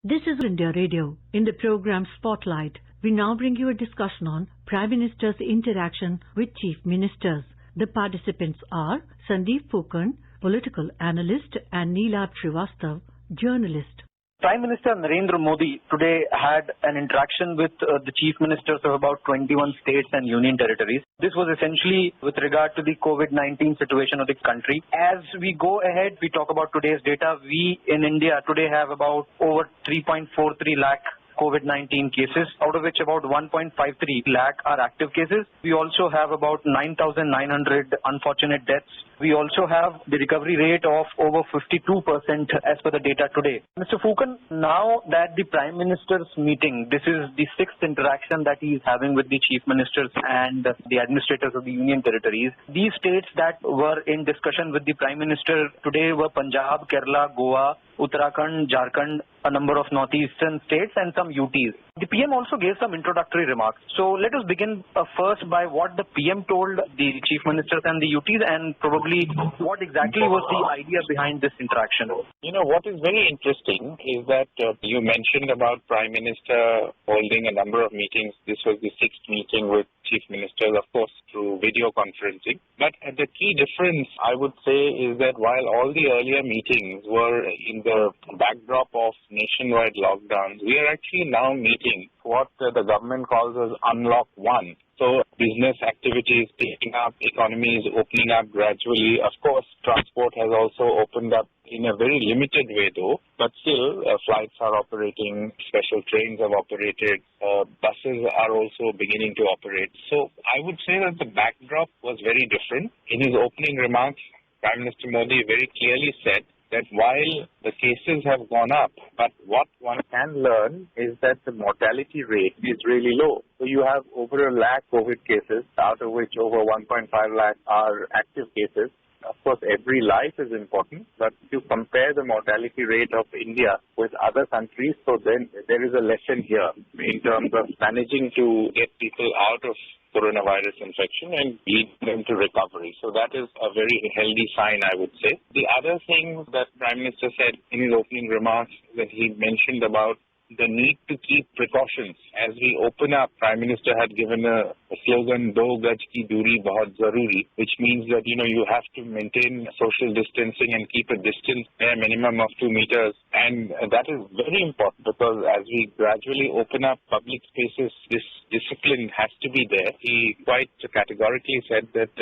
This is India Radio. In the program Spotlight, we now bring you a discussion on Prime Minister's interaction with Chief Ministers. The participants are Sandeep Phukan, political analyst, and Neelab Srivastav, journalist. Prime Minister Narendra Modi today had an interaction with the chief ministers of about 21 states and union territories. This was essentially with regard to the COVID-19 situation of the country. As we go ahead, we talk about today's data. We in India today have about over 3.43 lakh COVID-19 cases, out of which about 1.53 lakh are active cases. We also have about 9,900 unfortunate deaths. We also have the recovery rate of over 52% as per the data today. Mr. Phukan, now that the Prime Minister's meeting, this is the sixth interaction that he is having with the Chief Ministers and the administrators of the Union Territories. These states that were in discussion with the Prime Minister today were Punjab, Kerala, Goa, Uttarakhand, Jharkhand, a number of northeastern states and some UTs. The PM also gave some introductory remarks. So let us begin first by what the PM told the Chief Ministers and the UTs and probably what exactly was the idea behind this interaction. You know, what is very interesting is that you mentioned about Prime Minister holding a number of meetings. This was the sixth meeting with Chief Ministers, of course, through video conferencing. But the key difference, I would say, is that while all the earlier meetings were in the backdrop of nationwide lockdowns, we are actually now meeting what the government calls as Unlock 1. So business activities picking up, economies opening up gradually. Of course, transport has also opened up in a very limited way though, but still flights are operating, special trains have operated, buses are also beginning to operate. So I would say that the backdrop was very different. In his opening remarks, Prime Minister Modi very clearly said that while the cases have gone up, but what one can learn is that the mortality rate is really low. So you have over 1 lakh COVID cases, out of which over 1.5 lakh are active cases. Of course, every life is important, but if you compare the mortality rate of India with other countries, so then there is a lesson here in terms of managing to get people out of coronavirus infection and lead them to recovery. So that is a very healthy sign, I would say. The other thing that Prime Minister said in his opening remarks that he mentioned about the need to keep precautions. As we open up, Prime Minister had given a slogan, "Do gaj ki duri bahut zaruri," which means that, you have to maintain social distancing and keep a distance, a minimum of 2 meters. And that is very important because as we gradually open up public spaces, this discipline has to be there. He quite categorically said that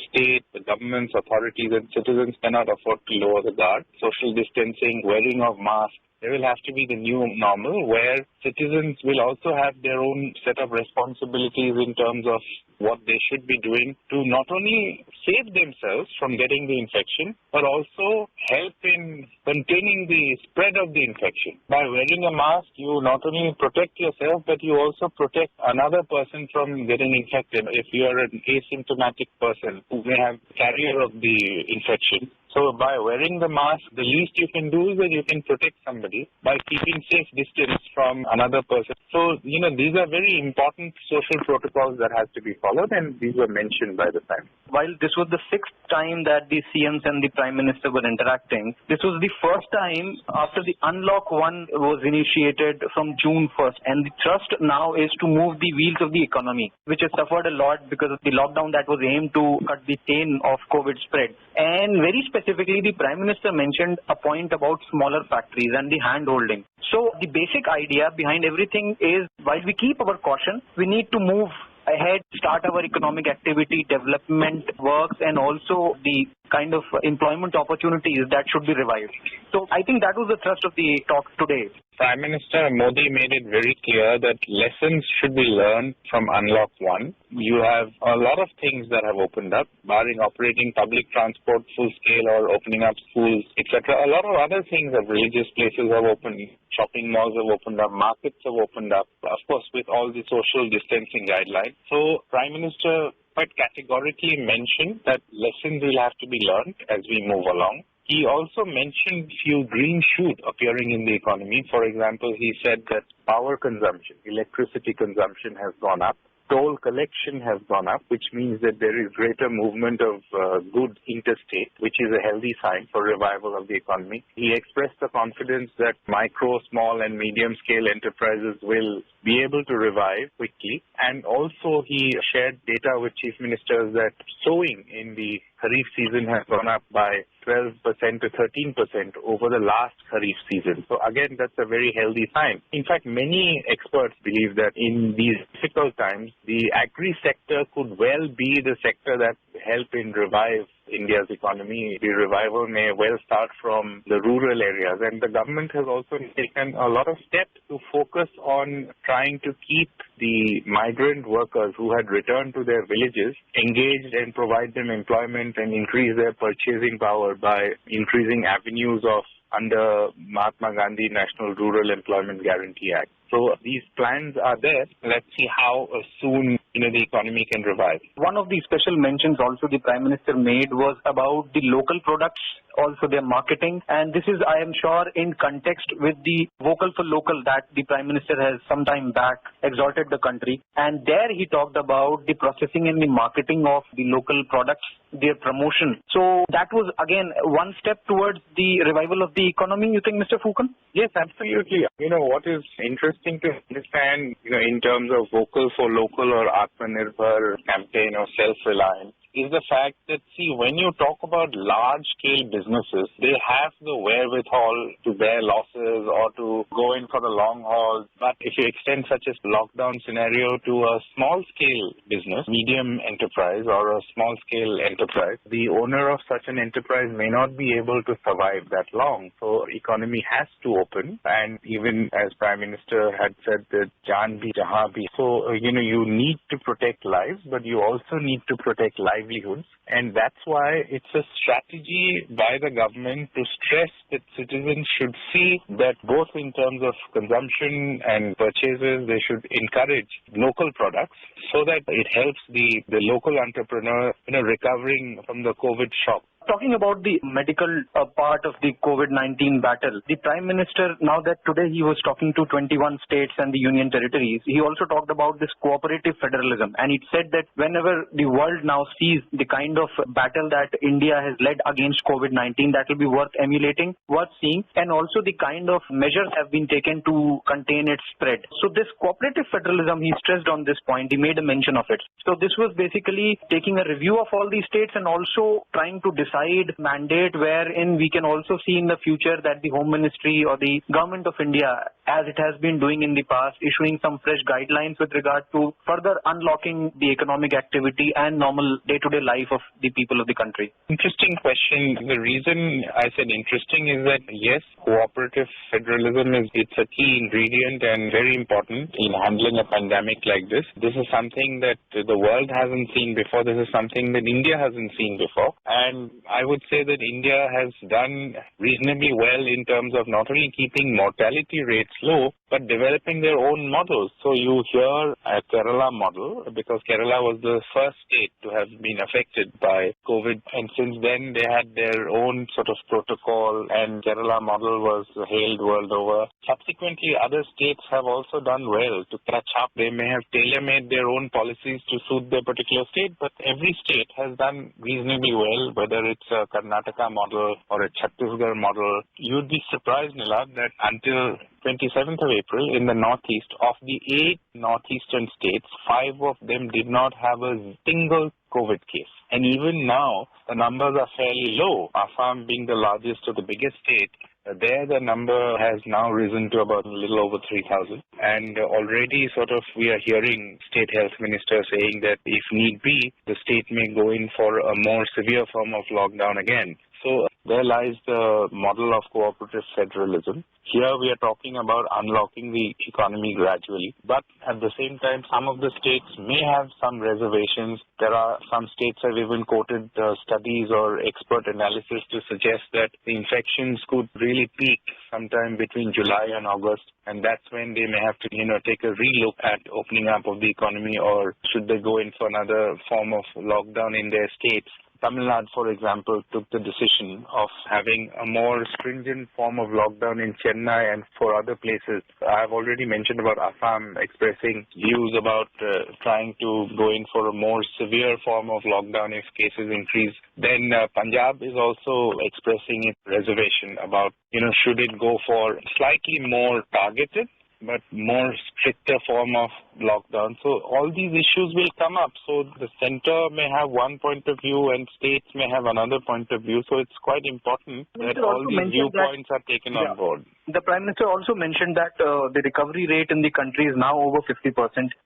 state, the governments, authorities and citizens cannot afford to lower the guard. Social distancing, wearing of masks, there will have to be the new normal where citizens will also have their own set of responsibilities in terms of what they should be doing to not only save themselves from getting the infection, but also help in containing the spread of the infection. By wearing a mask, you not only protect yourself, but you also protect another person from getting infected. If you are an asymptomatic person who may have carrier of the infection, so by wearing the mask, the least you can do is that you can protect somebody by keeping safe distance from another person. So, these are very important social protocols that have to be followed, and these were mentioned by the Prime. While this was the sixth time that the CMs and the Prime Minister were interacting, this was the first time after the Unlock 1 was initiated from June 1st. And the thrust now is to move the wheels of the economy, which has suffered a lot because of the lockdown that was aimed to cut the chain of COVID spread. And very specifically, the Prime Minister mentioned a point about smaller factories and the hand-holding. So the basic idea behind everything is, while we keep our caution, we need to move ahead, start our economic activity, development works, and also the kind of employment opportunities that should be revived. So I think that was the thrust of the talk today. Prime Minister Modi made it very clear that lessons should be learned from Unlock 1. You have a lot of things that have opened up, barring operating public transport full scale or opening up schools, etc. A lot of other things of religious places have opened, shopping malls have opened up, markets have opened up, of course with all the social distancing guidelines. So Prime Minister quite categorically mentioned that lessons will have to be learned as we move along. He also mentioned few green shoots appearing in the economy. For example, he said that power consumption, electricity consumption has gone up. toll collection has gone up, which means that there is greater movement of goods interstate, which is a healthy sign for revival of the economy. He expressed the confidence that micro, small and medium scale enterprises will be able to revive quickly. And also he shared data with chief ministers that sowing in the Kharif season has gone up by 12% to 13% over the last Kharif season. So again, that's a very healthy sign. In fact, many experts believe that in these difficult times, the agri sector could well be the sector that help in revive India's economy. The revival may well start from the rural areas, and the government has also taken a lot of steps to focus on trying to keep the migrant workers who had returned to their villages engaged and provide them employment and increase their purchasing power by increasing avenues of under Mahatma Gandhi National Rural Employment Guarantee Act. So these plans are there. Let's see how soon the economy can revive. One of the special mentions also the Prime Minister made was about the local products, also their marketing. And this is, I am sure, in context with the vocal for local that the Prime Minister has some time back exhorted the country. And there he talked about the processing and the marketing of the local products, their promotion. So that was again one step towards the revival of the economy, you think, Mr. Fukan? Yes, absolutely. What is interesting to understand, in terms of vocal for local or Atmanirbhar campaign or self-reliance, is the fact that, see, when you talk about large-scale businesses, they have the wherewithal to bear losses or to go in for the long haul. But if you extend such a lockdown scenario to a small-scale business, medium enterprise or a small-scale enterprise, the owner of such an enterprise may not be able to survive that long. So economy has to open. And even as Prime Minister had said that jaan bhi jahan bhi. So, you need to protect lives, but you also need to protect livelihoods. And that's why it's a strategy by the government to stress that citizens should see that both in terms of consumption and purchases, they should encourage local products so that it helps the local entrepreneur, recovering from the COVID shock. Talking about the medical part of the COVID-19 battle, the Prime Minister, now that today he was talking to 21 states and the union territories, he also talked about this cooperative federalism. And it said that whenever the world now sees the kind of battle that India has led against COVID-19, that will be worth emulating, worth seeing. And also the kind of measures have been taken to contain its spread. So this cooperative federalism, he stressed on this point, he made a mention of it. So this was basically taking a review of all these states and also trying to decide mandate wherein we can also see in the future that the Home Ministry or the Government of India, as it has been doing in the past, issuing some fresh guidelines with regard to further unlocking the economic activity and normal day-to-day life of the people of the country. Interesting question. The reason I said interesting is that, yes, cooperative federalism it's a key ingredient and very important in handling a pandemic like this. This is something that the world hasn't seen before. This is something that India hasn't seen before. And I would say that India has done reasonably well in terms of not only keeping mortality rates low, but developing their own models. So you hear a Kerala model, because Kerala was the first state to have been affected by COVID. And since then, they had their own sort of protocol, and Kerala model was hailed world over. Subsequently, other states have also done well to catch up. They may have tailor-made their own policies to suit their particular state, but every state has done reasonably well, whether it's a Karnataka model or a Chhattisgarh model. You'd be surprised, Nilad, that until 27th of April in the Northeast, of the 8 Northeastern states, 5 of them did not have a single COVID case. And even now, the numbers are fairly low. Assam being the largest or the biggest state, there the number has now risen to about a little over 3,000. And already we are hearing state health minister saying that if need be, the state may go in for a more severe form of lockdown again. So there lies the model of cooperative federalism. Here we are talking about unlocking the economy gradually. But at the same time, some of the states may have some reservations. There are some states have even quoted studies or expert analysis to suggest that the infections could really peak sometime between July and August. And that's when they may have to, take a relook at opening up of the economy, or should they go in for another form of lockdown in their states. Tamil Nadu, for example, took the decision of having a more stringent form of lockdown in Chennai and for other places. I have already mentioned about Assam expressing views about trying to go in for a more severe form of lockdown if cases increase. Then Punjab is also expressing its reservation about, should it go for slightly more targeted but more stricter form of lockdown. So all these issues will come up. So the center may have one point of view and states may have another point of view. So it's quite important that all these viewpoints are taken on board. The Prime Minister also mentioned that the recovery rate in the country is now over 50%.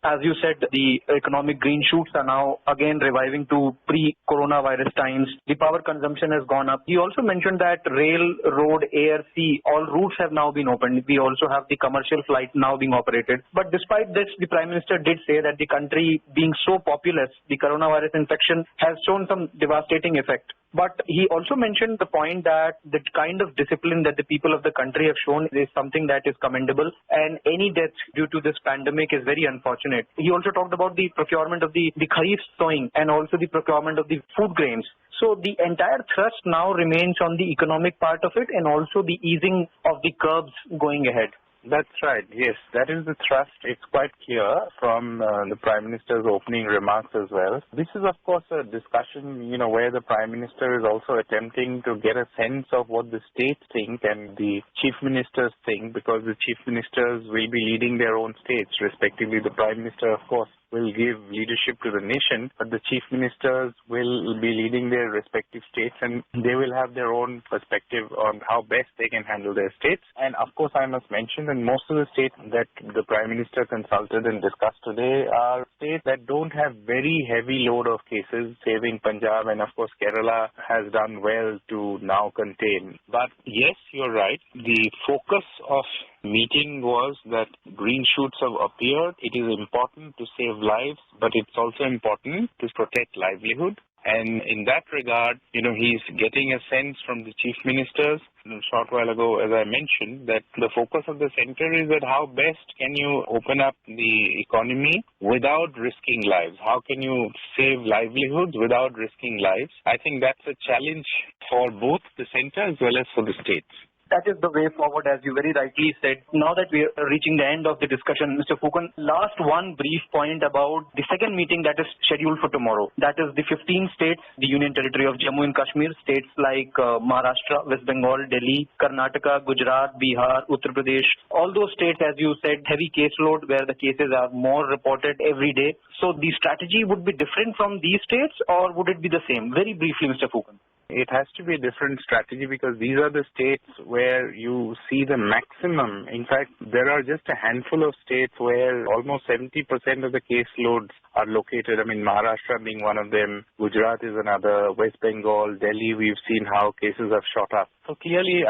As you said, the economic green shoots are now again reviving to pre-coronavirus times. The power consumption has gone up. He also mentioned that rail, road, air, sea, all routes have now been opened. We also have the commercial flight now being operated. But despite this, the Prime Minister did say that the country being so populous, the coronavirus infection has shown some devastating effect. But he also mentioned the point that the kind of discipline that the people of the country have shown is something that is commendable, and any death due to this pandemic is very unfortunate. He also talked about the procurement of the kharif sowing and also the procurement of the food grains. So the entire thrust now remains on the economic part of it and also the easing of the curbs going ahead. That's right. Yes, that is the thrust. It's quite clear from the Prime Minister's opening remarks as well. This is, of course, a discussion, where the Prime Minister is also attempting to get a sense of what the states think and the Chief Ministers think, because the Chief Ministers will be leading their own states, respectively. The Prime Minister, of course, will give leadership to the nation, but the chief ministers will be leading their respective states and they will have their own perspective on how best they can handle their states. And of course, I must mention that most of the states that the Prime Minister consulted and discussed today are states that don't have very heavy load of cases, saving Punjab, and of course Kerala has done well to now contain. But yes, you're right. The focus of meeting was that green shoots have appeared. It is important to save lives, but it's also important to protect livelihood. And in that regard, he's getting a sense from the chief ministers a short while ago, as I mentioned, that the focus of the center is that how best can you open up the economy without risking lives? How can you save livelihoods without risking lives? I think that's a challenge for both the center as well as for the states. That is the way forward, as you very rightly said. Now that we are reaching the end of the discussion, Mr. Fukan, last one brief point about the second meeting that is scheduled for tomorrow. That is the 15 states, the Union Territory of Jammu and Kashmir, states like Maharashtra, West Bengal, Delhi, Karnataka, Gujarat, Bihar, Uttar Pradesh. All those states, as you said, heavy caseload where the cases are more reported every day. So the strategy would be different from these states, or would it be the same? Very briefly, Mr. Fukan. It has to be a different strategy because these are the states where you see the maximum. In fact, there are just a handful of states where almost 70% of the caseloads are located. I mean, Maharashtra being one of them, Gujarat is another, West Bengal, Delhi, we've seen how cases have shot up. So clearly,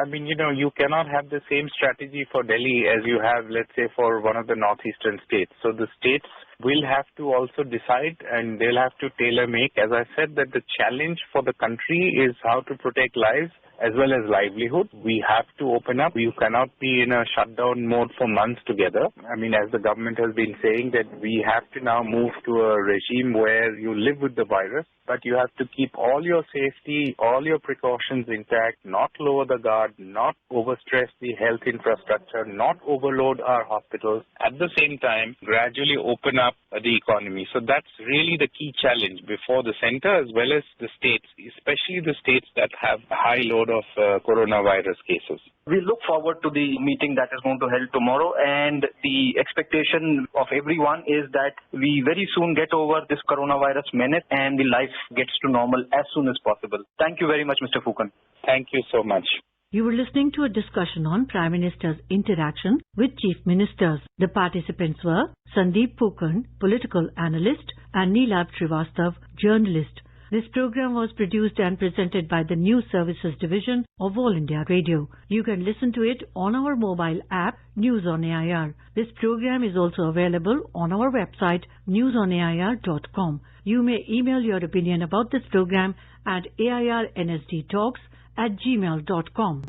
you cannot have the same strategy for Delhi as you have, let's say, for one of the northeastern states. So the states will have to also decide and they'll have to tailor-make. As I said, that the challenge for the country is how to protect lives as well as livelihood. We have to open up. You cannot be in a shutdown mode for months together. I mean, as the government has been saying, that we have to now move to a regime where you live with the virus, but you have to keep all your safety, all your precautions intact, not lower the guard, not overstress the health infrastructure, not overload our hospitals. At the same time, gradually open up the economy. So that's really the key challenge before the center as well as the states, especially the states that have a high load of coronavirus cases. We look forward to the meeting that is going to held tomorrow, and the expectation of everyone is that we very soon get over this coronavirus menace and the life gets to normal as soon as possible. Thank you very much, Mr. Fukan. Thank you so much. You were listening to a discussion on Prime Minister's interaction with Chief Ministers. The participants were Sandeep Fukan, political analyst, and Neelab Srivastav, journalist. This program was produced and presented by the News Services Division of All India Radio. You can listen to it on our mobile app, News on AIR. This program is also available on our website, newsonair.com. You may email your opinion about this program at airnsdtalks@gmail.com.